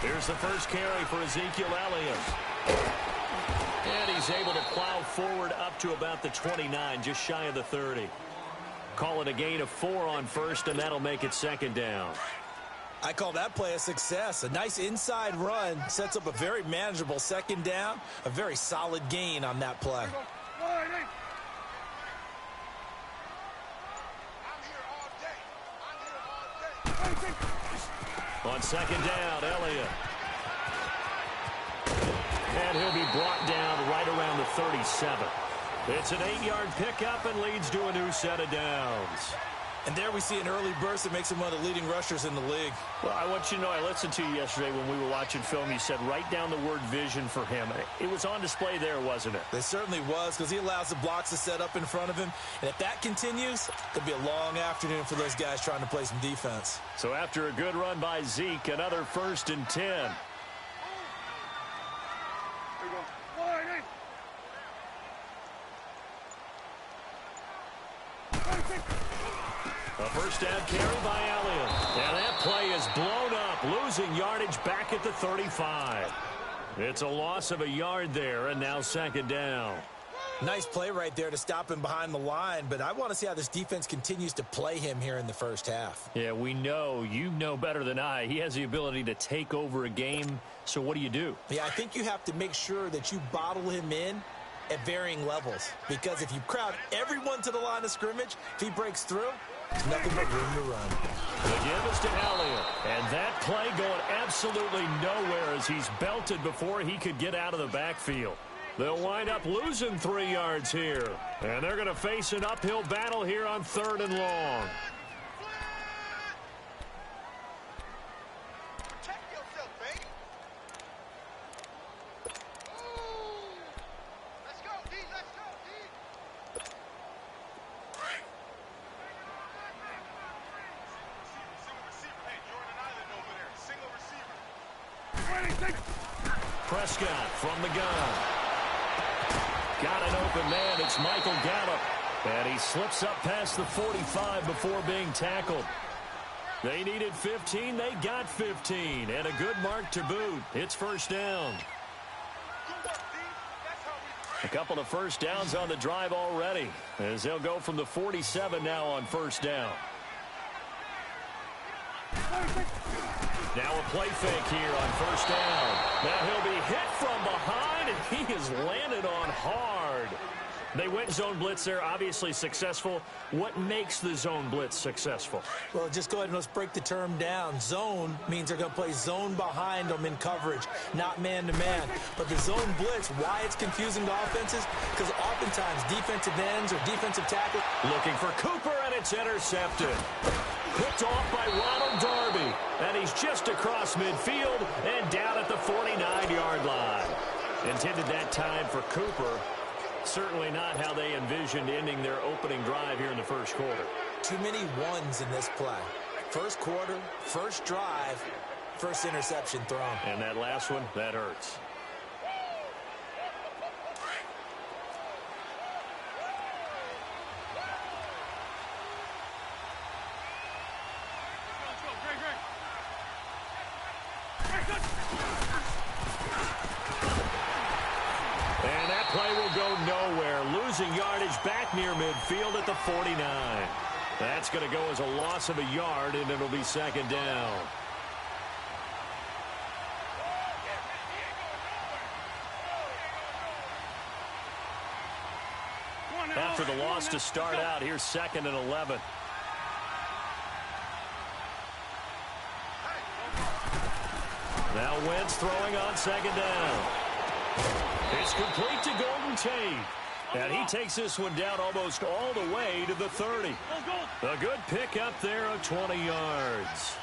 Here's the first carry for Ezekiel Elliott. And he's able to plow forward up to about the 29, just shy of the 30. Call it a gain of 4 on first, and that'll make it second down. I call that play a success. A nice inside run sets up a very manageable second down. A very solid gain on that play. On second down, Elliott. And he'll be brought down right around the 37. It's an 8-yard pickup and leads to a new set of downs. And there we see an early burst that makes him one of the leading rushers in the league. Well, I want you to know, I listened to you yesterday when we were watching film. You said write down the word vision for him. It was on display there, wasn't it? It certainly was, because he allows the blocks to set up in front of him. And if that continues, it'll be a long afternoon for those guys trying to play some defense. So after a good run by Zeke, another 1st and 10. A first down carry by Elliott. And that play is blown up, losing yardage back at the 35. It's a loss of a yard there, and now second down. Nice play right there to stop him behind the line, but I want to see how this defense continues to play him here in the first half. Yeah, we know. You know better than I. He has the ability to take over a game, so what do? Yeah, I think you have to make sure that you bottle him in at varying levels, because if you crowd everyone to the line of scrimmage, if he breaks through, there's nothing but room to run. The give is to Elliott, and that play going absolutely nowhere as he's belted before he could get out of the backfield. They'll wind up losing 3 yards here, and they're going to face an uphill battle here on 3rd and long. Prescott from the gun. Got an open man. It's Michael Gallup. And he slips up past the 45 before being tackled. They needed 15. They got 15. And a good mark to boot. It's first down. A couple of first downs on the drive already, as they'll go from the 47 now on first down. Now a play fake here on first down. Now he'll be hit from behind, and he is landed on hard. They went zone blitz there, obviously successful. What makes the zone blitz successful? Well, just go ahead and let's break the term down. Zone means they're going to play zone behind them in coverage, not man-to-man. But the zone blitz, why it's confusing to offenses? Because oftentimes defensive ends or defensive tackles. Looking for Cooper, and it's intercepted. Picked off by Ronald Darby. And he's just across midfield and down at the 49-yard line. Intended that time for Cooper. Certainly not how they envisioned ending their opening drive here in the first quarter. Too many ones in this play. First quarter, first drive, first interception thrown. And that last one, that hurts. And that play will go nowhere. Losing yardage back near midfield at the 49. That's going to go as a loss of a yard, and it'll be second down. After the loss to start out, here's 2nd and 11. Now Wentz throwing on second down. It's complete to Golden Tate. And he takes this one down almost all the way to the 30. A good pickup there of 20 yards.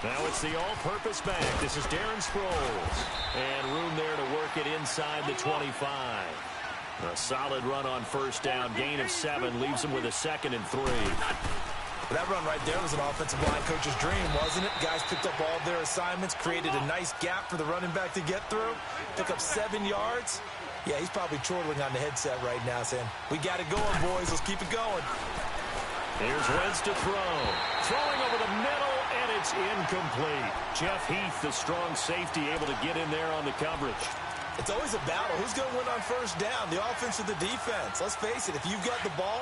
Now it's the all-purpose back. This is Darren Sproles. And room there to work it inside the 25. A solid run on first down. Gain of 7 leaves him with a 2nd and 3. That run right there was an offensive line coach's dream, wasn't it? Guys picked up all their assignments, created a nice gap for the running back to get through, pick up 7 yards. Yeah, he's probably chortling on the headset right now saying, we got it going, boys. Let's keep it going. Here's Wentz to throw. Throwing over the middle, and it's It's incomplete. Jeff Heath, the strong safety, able to get in there on the coverage. It's always a battle. Who's going to win on first down, the offense or the defense? Let's face it, if you've got the ball,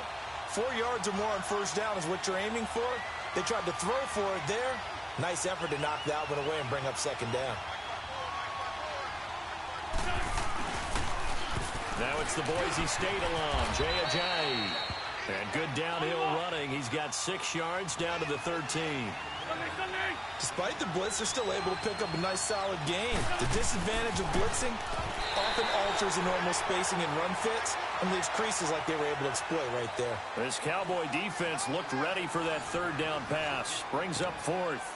4 yards or more on first down is what you're aiming for. They tried to throw for it there. Nice effort to knock that one away and bring up second down. Now it's the Boise State alum, JayRayB. And good downhill running. He's got 6 yards down to the 13. Despite the blitz, they're still able to pick up a nice, solid gain. The disadvantage of blitzing often alters the normal spacing and run fits and leaves creases like they were able to exploit right there. This Cowboy defense looked ready for that third down pass. Brings up fourth.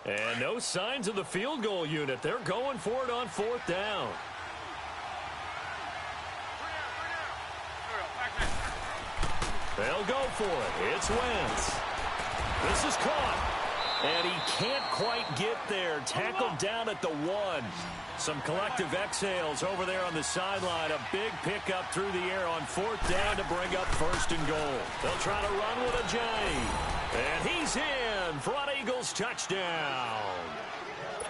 And no signs of the field goal unit. They're going for it on fourth down. They'll go for it. It's Wentz. This is caught. And he can't quite get there. Tackled down at the 1. Some collective exhales over there on the sideline. A big pickup through the air on fourth down to bring up first and goal. They'll try to run with a J. And he's in. Front Eagles touchdown.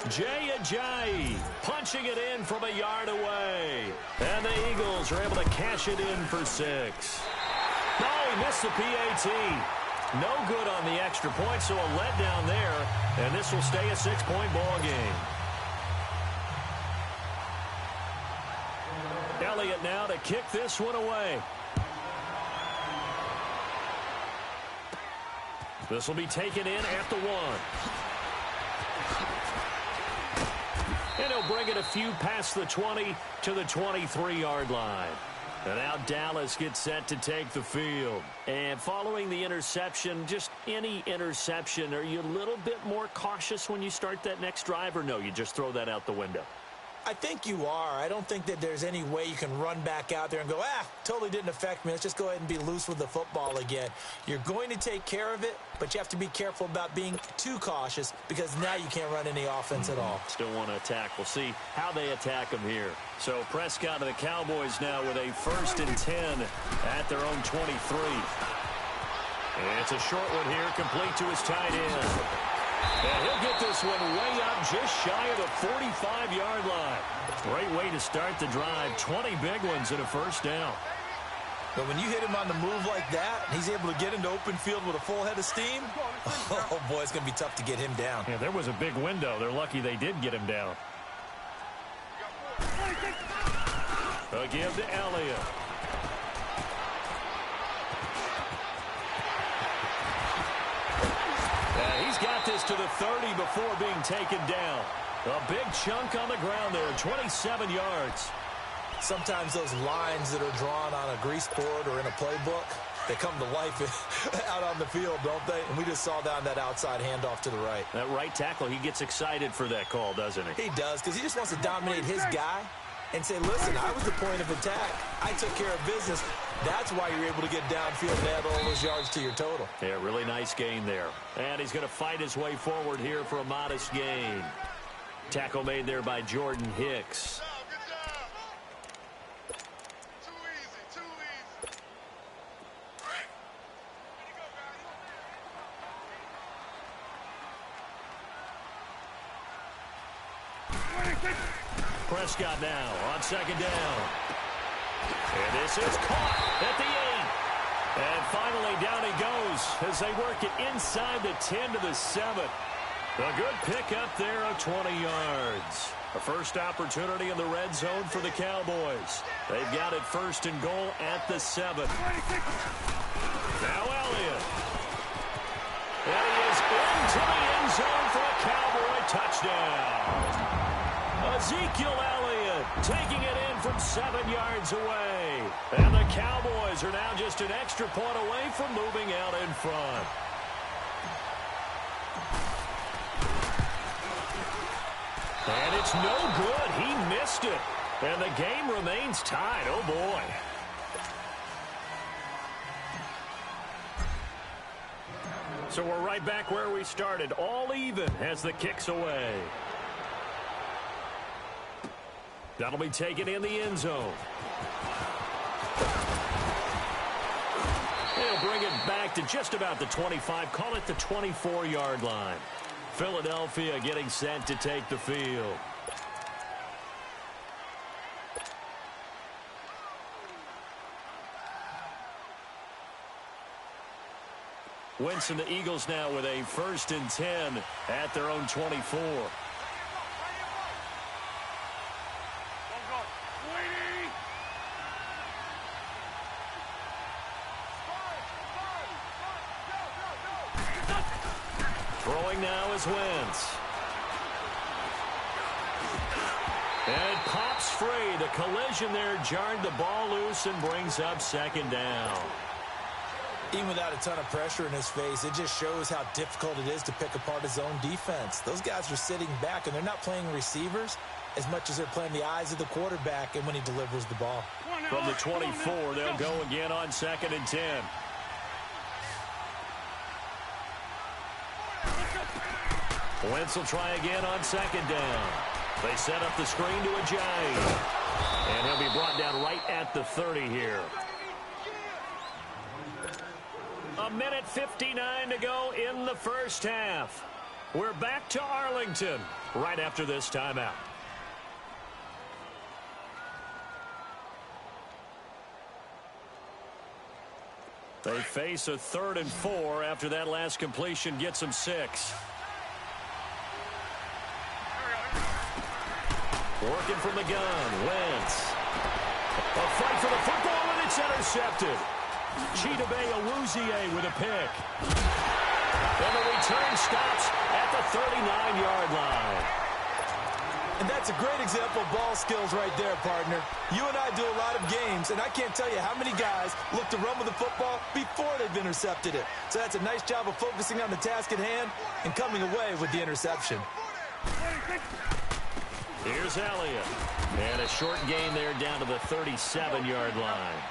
JayRayB punching it in from a yard away. And the Eagles are able to cash it in for 6. No, he missed the PAT. No good on the extra point, so a letdown there. And this will stay a 6-point ball game. Elliott now to kick this one away. This will be taken in at the 1. And he'll bring it a few past the 20 to the 23-yard line. And now Dallas gets set to take the field. And following the interception, just any interception, are you a little bit more cautious when you start that next drive, or no, you just throw that out the window? I think you are. I don't think that there's any way you can run back out there and go, totally didn't affect me. Let's just go ahead and be loose with the football again. You're going to take care of it, but you have to be careful about being too cautious because now you can't run any offense at all. Still want to attack. We'll see how they attack them here. So Prescott and the Cowboys now with a 1st and 10 at their own 23. And it's a short one here, complete to his tight end. And he'll get this one way up just shy of the 45-yard line. Great way to start the drive. 20 big ones and a first down. But when you hit him on the move like that, and he's able to get into open field with a full head of steam, oh, boy, it's going to be tough to get him down. Yeah, there was a big window. They're lucky they did get him down. A give to Elliott. He's got this to the 30 before being taken down. A big chunk on the ground there, 27 yards. Sometimes those lines that are drawn on a grease board or in a playbook, they come to life out on the field, don't they? And we just saw down that outside handoff to the right. That right tackle, he gets excited for that call, doesn't he? He does, because he just wants to dominate his guy and say, listen, I was the point of attack. I took care of business. That's why you're able to get downfield and add all those yards to your total. Yeah, really nice gain there. And he's going to fight his way forward here for a modest gain. Tackle made there by Jordan Hicks. Prescott now on second down. And this is caught at the 8. And finally down he goes as they work it inside the 10 to the 7. A good pickup there of 20 yards. A first opportunity in the red zone for the Cowboys. They've got it 1st and goal at the 7. Now Elliott. And he is into the end zone for a Cowboy touchdown. Ezekiel Elliott taking it in from 7 yards away. And the Cowboys are now just an extra point away from moving out in front. And it's no good. He missed it. And the game remains tied. Oh, boy. So we're right back where we started. All even as the kick's away. That'll be taken in the end zone. They'll bring it back to just about the 25. Call it the 24-yard line. Philadelphia getting set to take the field. Wentz and the Eagles now with a 1st and 10 at their own 24. Throwing now is Wentz. And it pops free. The collision there jarred the ball loose and brings up 2nd down. Even without a ton of pressure in his face, it just shows how difficult it is to pick apart his own defense. Those guys are sitting back, and they're not playing receivers as much as they're playing the eyes of the quarterback and when he delivers the ball. From the 24, they'll go again on 2nd and 10. Wentz will try again on 2nd down. They set up the screen to Ajayi. And he'll be brought down right at the 30 here. 1:59 to go in the first half. We're back to Arlington right after this timeout. They face a 3rd and 4 after that last completion gets them 6. Working from the gun, Wentz. A fight for the football, and it's intercepted. Chidobe Awuzie with a pick. And the return stops at the 39-yard line. And that's a great example of ball skills right there, partner. You and I do a lot of games, and I can't tell you how many guys look to run with the football before they've intercepted it. So that's a nice job of focusing on the task at hand and coming away with the interception. Here's Elliott. And a short gain there down to the 37-yard line.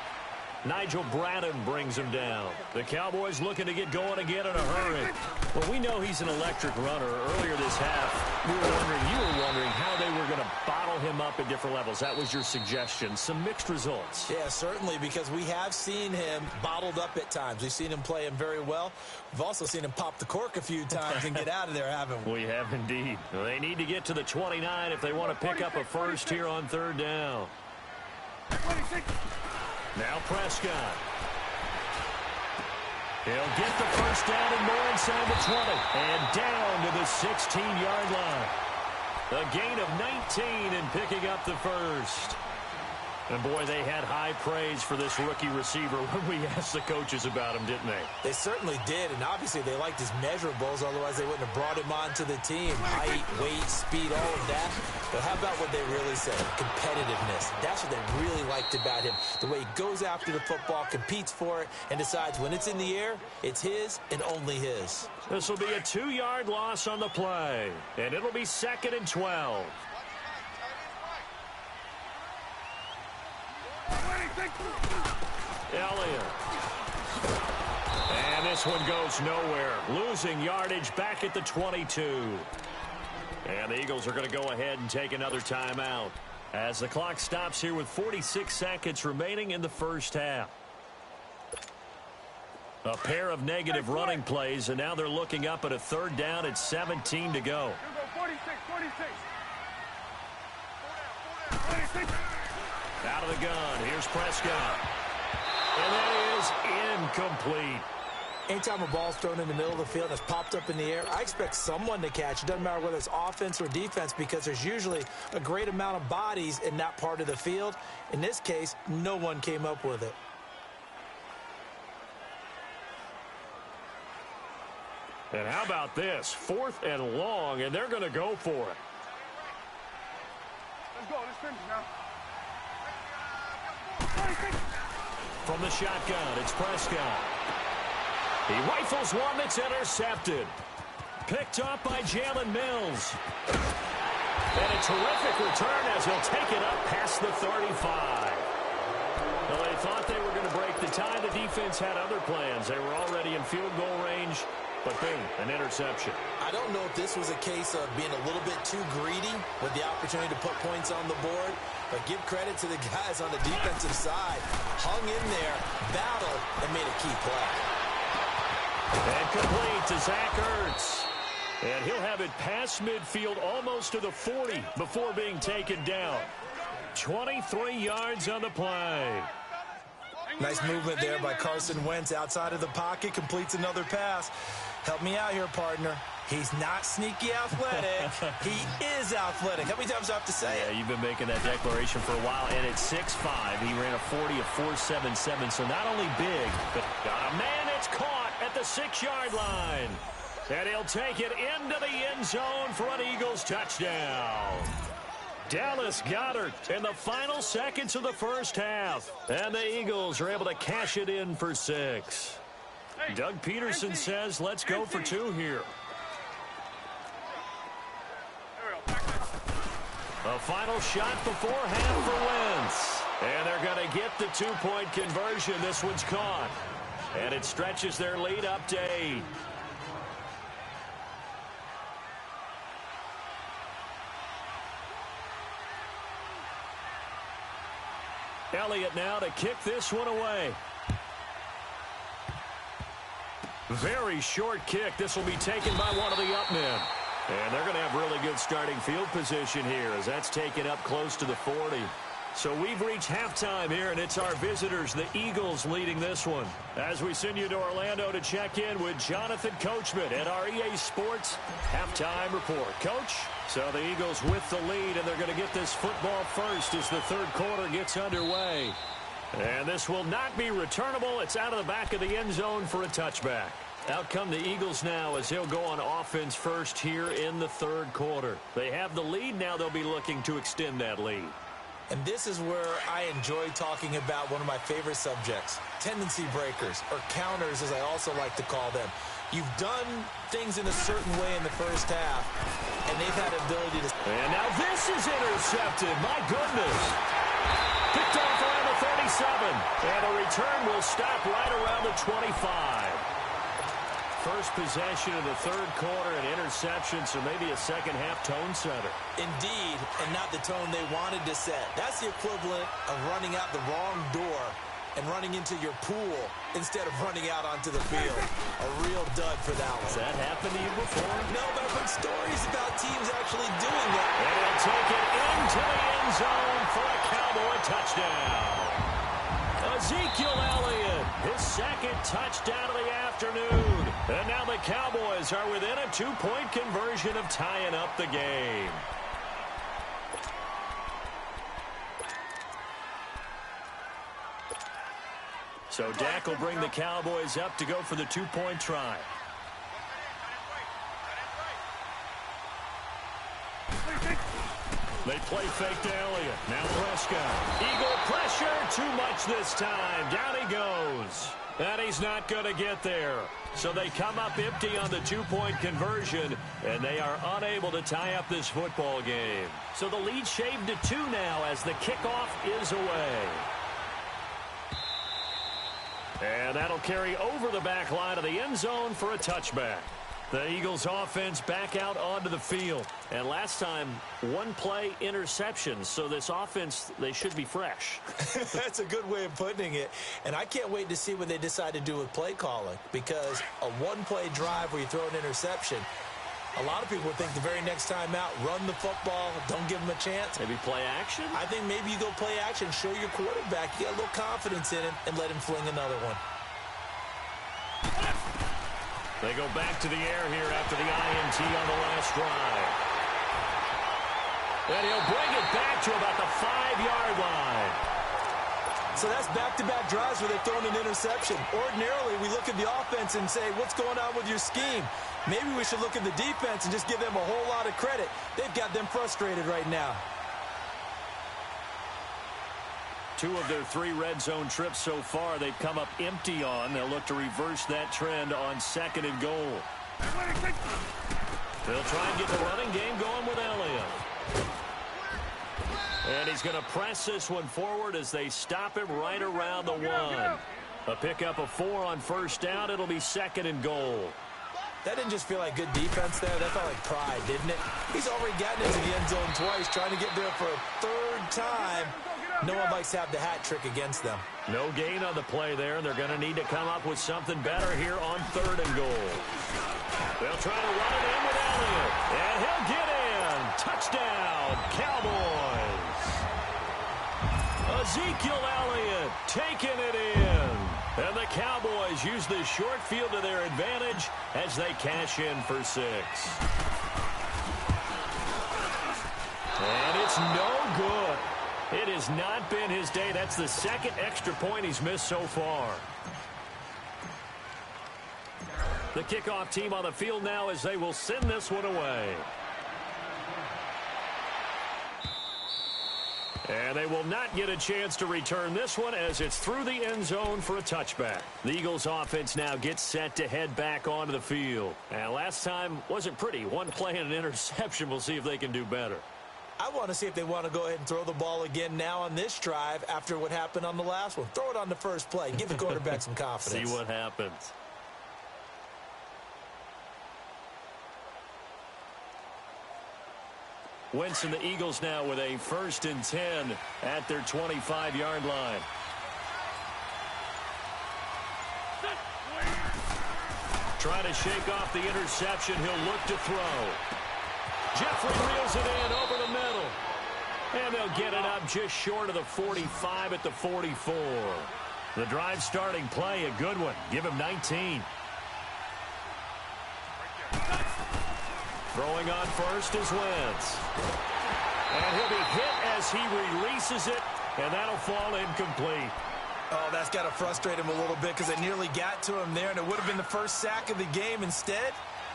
Nigel Bradham brings him down. The Cowboys looking to get going again in a hurry. Well, we know he's an electric runner. Earlier this half, you were wondering how they were going to bottle him up at different levels. That was your suggestion. Some mixed results. Yeah, certainly, because we have seen him bottled up at times. We've seen him play him very well. We've also seen him pop the cork a few times and get out of there, haven't we? We have indeed. They need to get to the 29 if they want to pick up a first here on 3rd down. 26. Now Prescott. He'll get the first down and more inside the 20. And down to the 16-yard line. A gain of 19 and picking up the first. And, boy, they had high praise for this rookie receiver when we asked the coaches about him, didn't they? They certainly did, and obviously they liked his measurables, otherwise they wouldn't have brought him onto the team. Height, weight, speed, all of that. But how about what they really said? Competitiveness. That's what they really liked about him. The way he goes after the football, competes for it, and decides when it's in the air, it's his and only his. This will be a 2-yard loss on the play, and it'll be 2nd and 12. Elliott. And this one goes nowhere. Losing yardage back at the 22. And the Eagles are going to go ahead and take another timeout as the clock stops here with 46 seconds remaining in the first half. A pair of negative running plays, and now they're looking up at a 3rd down at 17 to go. 46. Out of the gun. Here's Prescott. And that is incomplete. Anytime a ball's thrown in the middle of the field and it's popped up in the air, I expect someone to catch. It doesn't matter whether it's offense or defense, because there's usually a great amount of bodies in that part of the field. In this case, no one came up with it. And how about this? 4th and long, and they're going to go for it. Let's go. Let's finish now. From the shotgun, it's Prescott. He rifles one that's intercepted. Picked up by Jalen Mills. And a terrific return as he'll take it up past the 35. Well, they thought they were going to break the tie. The defense had other plans. They were already in field goal range. But boom, an interception. I don't know if this was a case of being a little bit too greedy with the opportunity to put points on the board, but give credit to the guys on the defensive side. Hung in there, battled, and made a key play. And complete to Zach Ertz. And he'll have it past midfield almost to the 40 before being taken down. 23 yards on the play. Nice movement there by Carson Wentz outside of the pocket, completes another pass. Help me out here, partner. He's not sneaky athletic. He is athletic. How many times do I have to say it? Yeah, you've been making that declaration for a while. And at 6'5", he ran a 40 of 4.77. So not only big, but got a man. It's caught at the 6-yard line. And he'll take it into the end zone for an Eagles touchdown. Dallas Goedert in the final seconds of the first half. And the Eagles are able to cash it in for 6. Doug Peterson says, let's go for 2 here. A final shot before half for Wentz. And they're going to get the 2-point conversion. This one's caught. And it stretches their lead up to 8. Elliott now to kick this one away. Very short kick. This will be taken by one of the up men. And they're going to have really good starting field position here as that's taken up close to the 40. So we've reached halftime here, and it's our visitors, the Eagles, leading this one. As we send you to Orlando to check in with Jonathan Coachman at our EA Sports Halftime Report. Coach, so the Eagles with the lead, and they're going to get this football first as the third quarter gets underway. And this will not be returnable. It's out of the back of the end zone for a touchback. Out come the Eagles now as they'll go on offense first here in the third quarter. They have the lead. Now they'll be looking to extend that lead. And this is where I enjoy talking about one of my favorite subjects, tendency breakers, or counters as I also like to call them. You've done things in a certain way in the first half, and they've had the ability to... And now this is intercepted. My goodness. Picked off around the 37. And a return will stop right around the 25. First possession of the third quarter, an interception, so maybe a second-half tone setter. Indeed, and not the tone they wanted to set. That's the equivalent of running out the wrong door and running into your pool instead of running out onto the field. A real dud for that one. Has that happened to you before? No, but I've heard stories about teams actually doing that. And he'll take it into the end zone for a Cowboy touchdown. Ezekiel Elliott, his second touchdown of the afternoon. And now the Cowboys are within a 2-point conversion of tying up the game. So Dak will bring the Cowboys up to go for the 2-point try. They play fake to Elliott. Now Prescott. Eagle pressure. Too much this time. Down he goes. And he's not going to get there. So they come up empty on the 2-point conversion, and they are unable to tie up this football game. So the lead shaved to 2 now as the kickoff is away. And that'll carry over the back line of the end zone for a touchback. The Eagles offense back out onto the field. And last time, 1-play interceptions. So this offense, they should be fresh. That's a good way of putting it. And I can't wait to see what they decide to do with play calling. Because a 1-play drive where you throw an interception, a lot of people would think the very next time out, run the football, don't give them a chance. Maybe play action? I think maybe you go play action, show your quarterback, you got a little confidence in him, and let him fling another one. They go back to the air here after the INT on the last drive. And he'll bring it back to about the 5-yard line. So that's back-to-back drives where they've thrown an interception. Ordinarily, we look at the offense and say, what's going on with your scheme? Maybe we should look at the defense and just give them a whole lot of credit. They've got them frustrated right now. 2 of their 3 red zone trips so far, they've come up empty on. They'll look to reverse that trend on 2nd and goal. They'll try and get the running game going with Elliott. And he's going to press this one forward as they stop him right around the 1. A pickup of 4 on first down. It'll be 2nd and goal. That didn't just feel like good defense there. That felt like pride, didn't it? He's already gotten into the end zone twice, trying to get there for a third time. No one likes to have the hat trick against them. No gain on the play there, and they're going to need to come up with something better here on 3rd and goal. They'll try to run it in with Elliott, and he'll get in. Touchdown, Cowboys. Ezekiel Elliott taking it in. And the Cowboys use the short field to their advantage as they cash in for 6. And it's no good. It has not been his day. That's the second extra point he's missed so far. The kickoff team on the field now as they will send this one away. And they will not get a chance to return this one as it's through the end zone for a touchback. The Eagles offense now gets set to head back onto the field. And last time wasn't pretty. One play and an interception. We'll see if they can do better. I want to see if they want to go ahead and throw the ball again now on this drive after what happened on the last one. Throw it on the first play. Give the quarterback some confidence. See what happens. Wentz and the Eagles now with a 1st and 10 at their 25-yard line. Trying to shake off the interception. He'll look to throw. Jeffrey reels it in over the middle. And they'll get it up just short of the 45 at the 44. The drive starting play, a good one. Give him 19. Throwing on first is Wentz. And he'll be hit as he releases it, and that'll fall incomplete. Oh, that's got to frustrate him a little bit because it nearly got to him there, and it would have been the first sack of the game. Instead,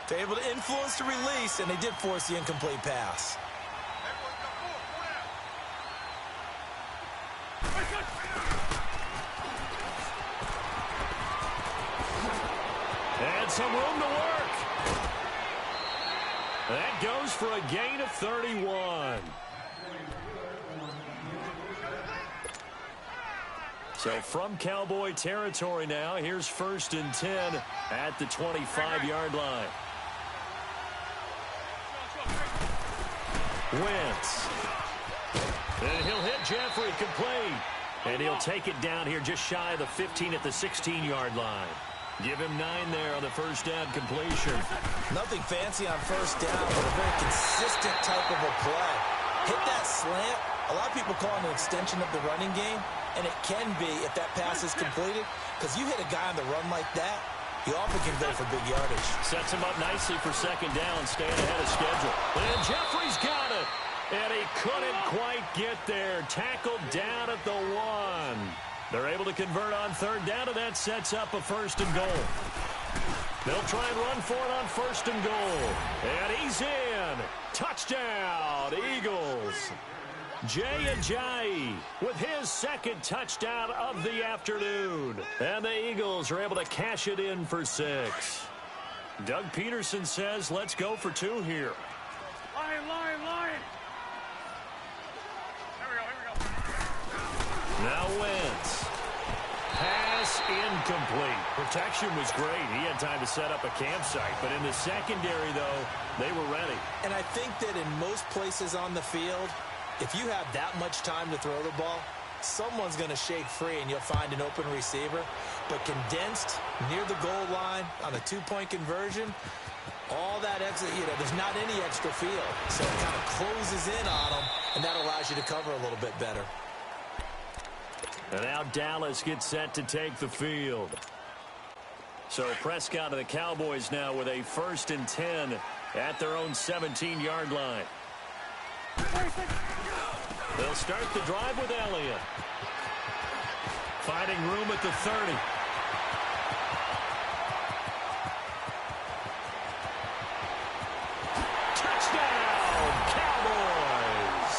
they're able to influence the release, and they did force the incomplete pass. And some room to work. That goes for a gain of 31. So from Cowboy territory now, here's 1st and 10 at the 25-yard line. Wentz. And he'll hit Jeffrey complete. And he'll take it down here just shy of the 15 at the 16-yard line. Give him 9 there on the first down completion. Nothing fancy on first down, but a very consistent type of a play. Hit that slant. A lot of people call it an extension of the running game, and it can be if that pass is completed, because you hit a guy on the run like that, he often can go for big yardage. Sets him up nicely for 2nd down, staying ahead of schedule. And Jeffrey's got it. And he couldn't quite get there. Tackled down at the 1. They're able to convert on 3rd down, and that sets up a 1st and goal. They'll try and run for it on 1st and goal. And he's in. Touchdown, Eagles. Jay Ajayi with his 2nd touchdown of the afternoon. And the Eagles are able to cash it in for 6. Doug Peterson says, let's go for 2 here. Lion, lion, lion. Here we go. Now Wentz. Pass incomplete. Protection was great. He had time to set up a campsite. But in the secondary, though, they were ready. And I think that in most places on the field, if you have that much time to throw the ball, someone's going to shake free and you'll find an open receiver. But condensed near the goal line on a 2-point conversion, all that extra, there's not any extra field. So it kind of closes in on them, and that allows you to cover a little bit better. And now Dallas gets set to take the field. So Prescott of the Cowboys now with a 1st and 10 at their own 17-yard line. They'll start the drive with Elliott. Finding room at the 30. Touchdown, Cowboys!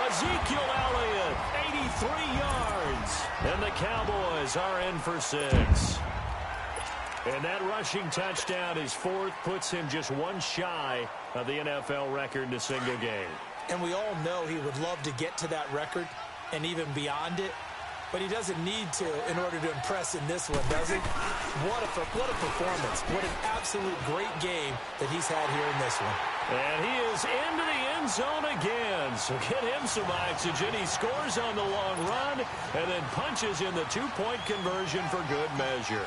Ezekiel Elliott, 83 yards. And the Cowboys are in for 6. And that rushing touchdown, his 4th, puts him just 1 shy of the NFL record in a single game. And we all know he would love to get to that record and even beyond it. But he doesn't need to in order to impress in this one, does he? What a performance. What an absolute great game that he's had here in this one. And he is into the end zone again. So get him some oxygen. He scores on the long run and then punches in the two-point conversion for good measure.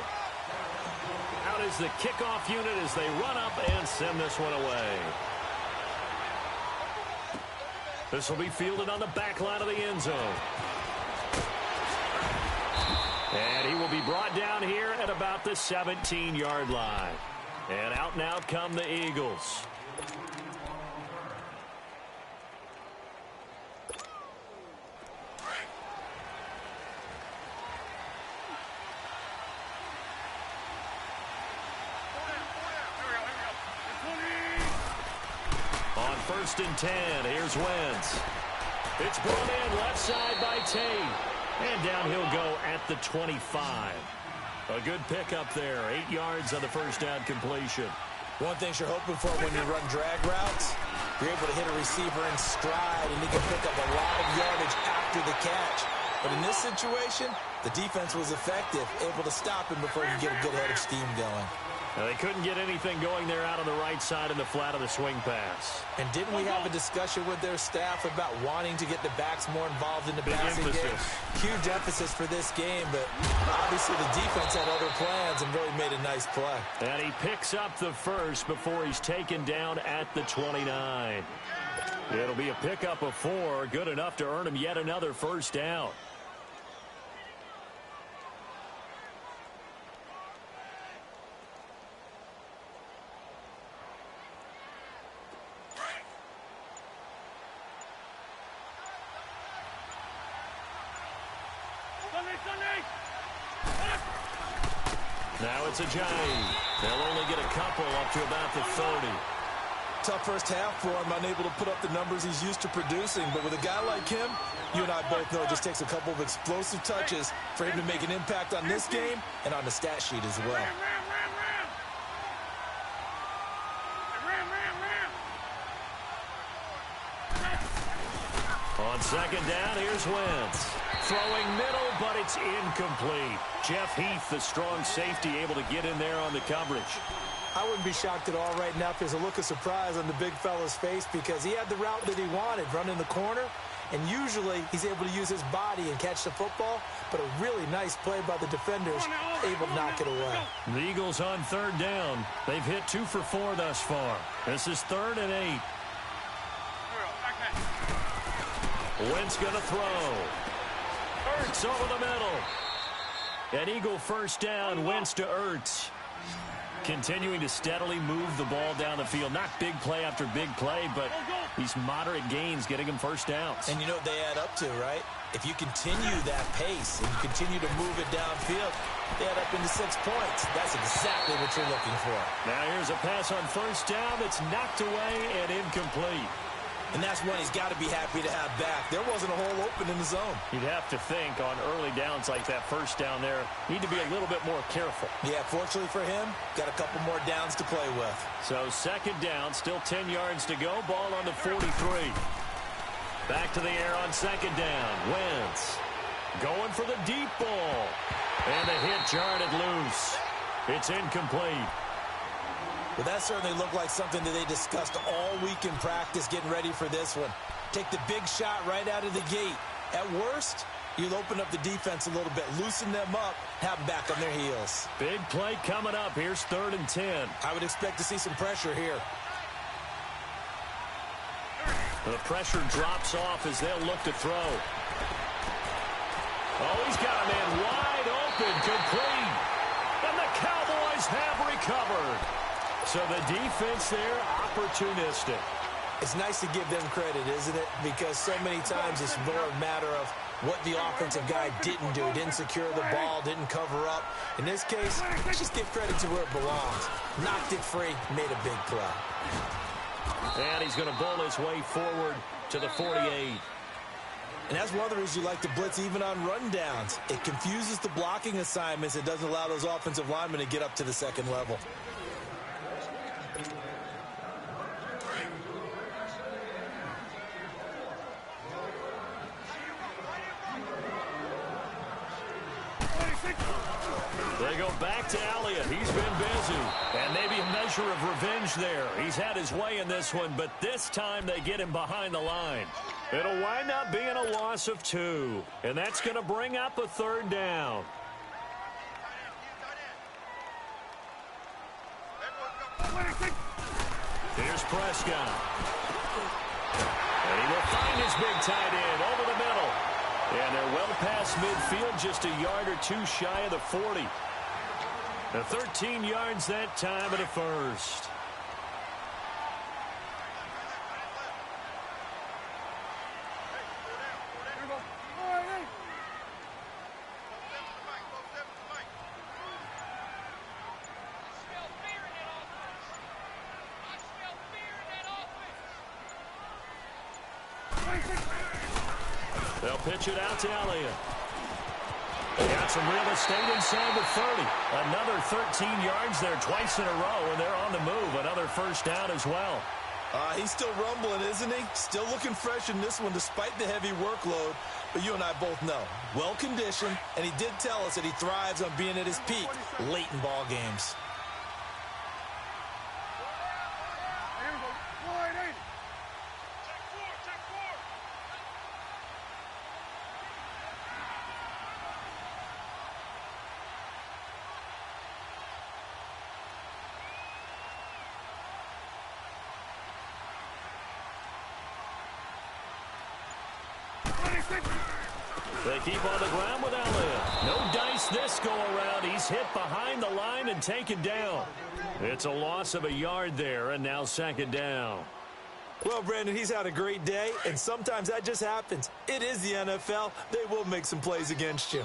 Out is the kickoff unit as they run up and send this one away. This will be fielded on the back line of the end zone. And he will be brought down here at about the 17-yard line. And out come the Eagles. On 1st and 10, here's Wentz. It's brought in left side by Tate. And down he'll go at the 25. A good pickup there. 8 yards on the first down completion. One thing you're hoping for when you run drag routes, you're able to hit a receiver in stride, and he can pick up a lot of yardage after the catch. But in this situation, the defense was effective, able to stop him before he could get a good head of steam going. Now, they couldn't get anything going there out on the right side in the flat of the swing pass. And didn't we have a discussion with their staff about wanting to get the backs more involved in the passing game? Huge emphasis for this game, but obviously the defense had other plans and really made a nice play. And he picks up the first before he's taken down at the 29. It'll be a pickup of 4, good enough to earn him yet another first down. Now it's a Jay. They'll only get a couple up to about the 30. Tough first half for him, unable to put up the numbers he's used to producing. But with a guy like him, you and I both know it just takes a couple of explosive touches for him to make an impact on this game and on the stat sheet as well. On second down, here's Wentz. Throwing middle, but it's incomplete. Jeff Heath, the strong safety, able to get in there on the coverage. I wouldn't be shocked at all right now if there's a look of surprise on the big fella's face because he had the route that he wanted, running the corner, and usually he's able to use his body and catch the football, but a really nice play by the defenders, able to knock it away. The Eagles on third down. They've hit 2 for 4 thus far. This is 3rd and 8. Wentz going to throw. Ertz over the middle. An Eagle first down, Wentz to Ertz. Continuing to steadily move the ball down the field. Not big play after big play, but these moderate gains getting him first downs. And you know what they add up to, right? If you continue that pace and you continue to move it downfield, they add up into 6 points. That's exactly what you're looking for. Now here's a pass on first down that's knocked away and incomplete. And that's one he's got to be happy to have back. There wasn't a hole open in the zone. You'd have to think on early downs like that first down there, need to be a little bit more careful. Yeah, fortunately for him, got a couple more downs to play with. So second down, still 10 yards to go. Ball on the 43. Back to the air on second down. Wentz going for the deep ball. And the hit jarred it loose. It's incomplete. Well, that certainly looked like something that they discussed all week in practice getting ready for this one. Take the big shot right out of the gate. At worst, you'll open up the defense a little bit, loosen them up, have them back on their heels. Big play coming up. Here's 3rd and 10. I would expect to see some pressure here. The pressure drops off as they'll look to throw. Oh, he's got a man wide open, complete. And the Cowboys have recovered. So the defense there, opportunistic. It's nice to give them credit, isn't it? Because so many times it's more a matter of what the offensive guy didn't do. Didn't secure the ball, didn't cover up. In this case, let's just give credit to where it belongs. Knocked it free, made a big play. And he's going to bowl his way forward to the 48. And that's one of the reasons you like to blitz even on rundowns. It confuses the blocking assignments. It doesn't allow those offensive linemen to get up to the second level. They go back to Elliott. He's been busy. And maybe a measure of revenge there. He's had his way in this one, but this time they get him behind the line. It'll wind up being a loss of 2. And that's going to bring up a 3rd down. Here's Prescott. And he will find his big tight end over the middle. And they're well past midfield, just a yard or 2 shy of the 40. The 13 yards that time of the first. They'll pitch it out to Elliott. Got some real estate inside the 30. Another 13 yards there twice in a row, and they're on the move. Another 1st down as well. He's still rumbling, isn't he? Still looking fresh in this one despite the heavy workload. But you and I both know, well-conditioned, and he did tell us that he thrives on being at his peak late in ball games. They keep on the ground with Elliott. No dice this go-around. He's hit behind the line and taken down. It's a loss of a yard there, and now 2nd down. Well, Brandon, he's had a great day, and sometimes that just happens. It is the NFL. They will make some plays against you.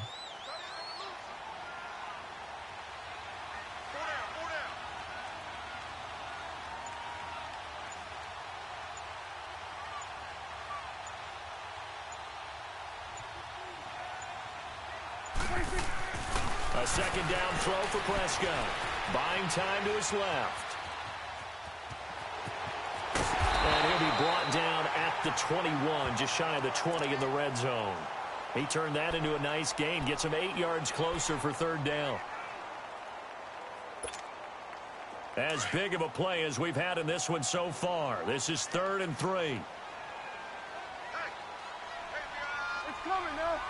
A 2nd down throw for Prescott. Buying time to his left. And he'll be brought down at the 21, just shy of the 20 in the red zone. He turned that into a nice gain, gets him 8 yards closer for 3rd down. As big of a play as we've had in this one so far. This is 3rd and 3. It's coming now.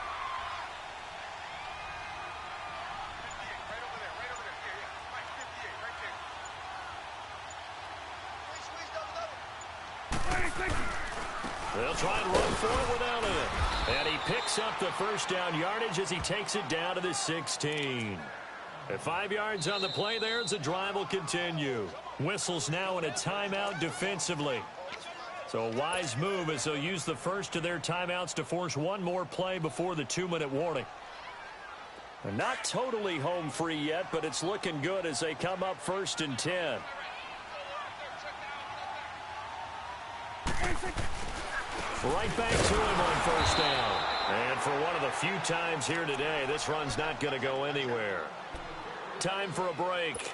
They'll try and run for it with Elliott. And he picks up the 1st down yardage as he takes it down to the 16. At 5 yards on the play there as the drive will continue. Whistles now in a timeout defensively. So a wise move as they'll use the first of their timeouts to force one more play before the 2-minute warning. They're not totally home free yet, but it's looking good as they come up 1st and 10. Right back to him on 1st down. And for one of the few times here today, this run's not going to go anywhere. Time for a break.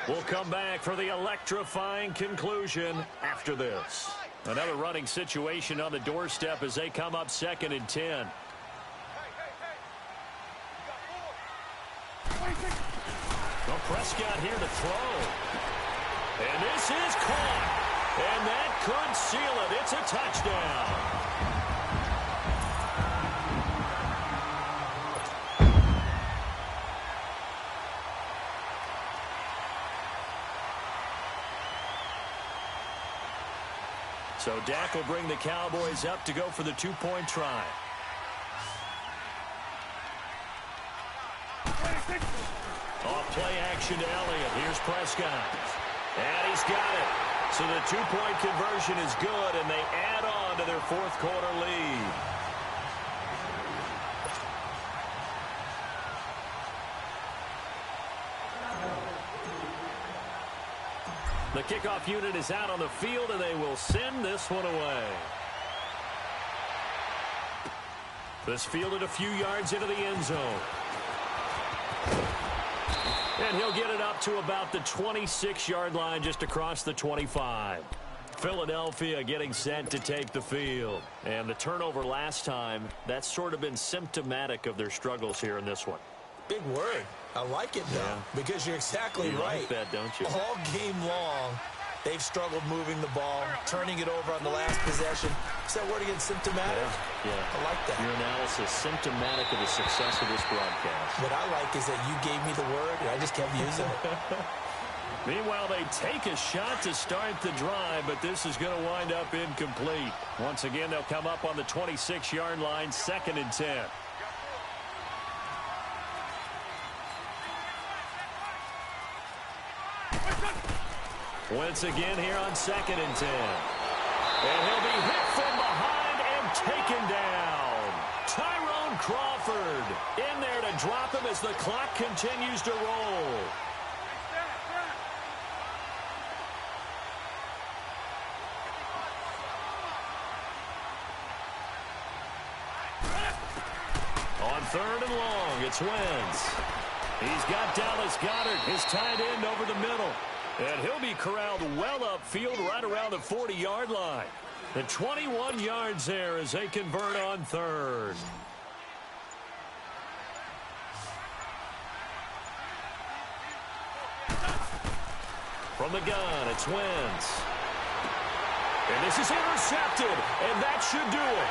We'll come back for the electrifying conclusion after this. Another running situation on the doorstep as they come up 2nd and 10. Well, Prescott here to throw. And this is caught. And that could seal it. It's a touchdown. So Dak will bring the Cowboys up to go for the 2-point try. Off play action to Elliott. Here's Prescott. And he's got it. So the 2-point conversion is good, and they add on to their 4th quarter lead. The kickoff unit is out on the field, and they will send this one away. This fielded a few yards into the end zone. And he'll get it up to about the 26-yard line just across the 25. Philadelphia getting set to take the field. And the turnover last time, that's sort of been symptomatic of their struggles here in this one. Big word. I like it, though, because you're exactly right. Like that, don't you? All game long, they've struggled moving the ball, turning it over on the last possession. Is that word again, symptomatic? Yeah. I like that. Your analysis, symptomatic of the success of this broadcast. What I like is that you gave me the word, and I just kept using it. Meanwhile, they take a shot to start the drive, but this is going to wind up incomplete. Once again, they'll come up on the 26-yard line, 2nd and 10. Once again here on 2nd and 10. And he'll be hit from behind and taken down. Tyrone Crawford in there to drop him as the clock continues to roll. On 3rd and long, it's Wentz. He's got Dallas Goedert, his tight end, over the middle. And he'll be corralled well upfield right around the 40-yard line. The 21 yards there as they convert on 3rd. From the gun, it's Wentz. And this is intercepted, and that should do it.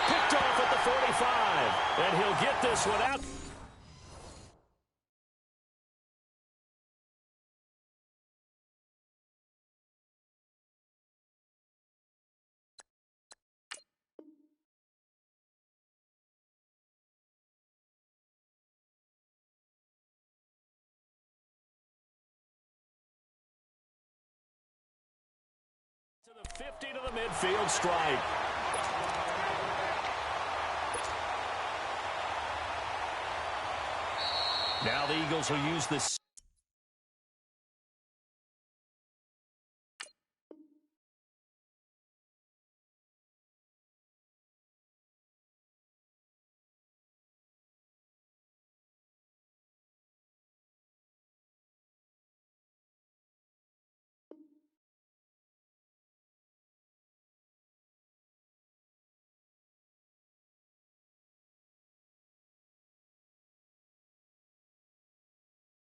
Picked off at the 45, and he'll get this one out. To the 50 to the midfield stripe. Now the Eagles will use this.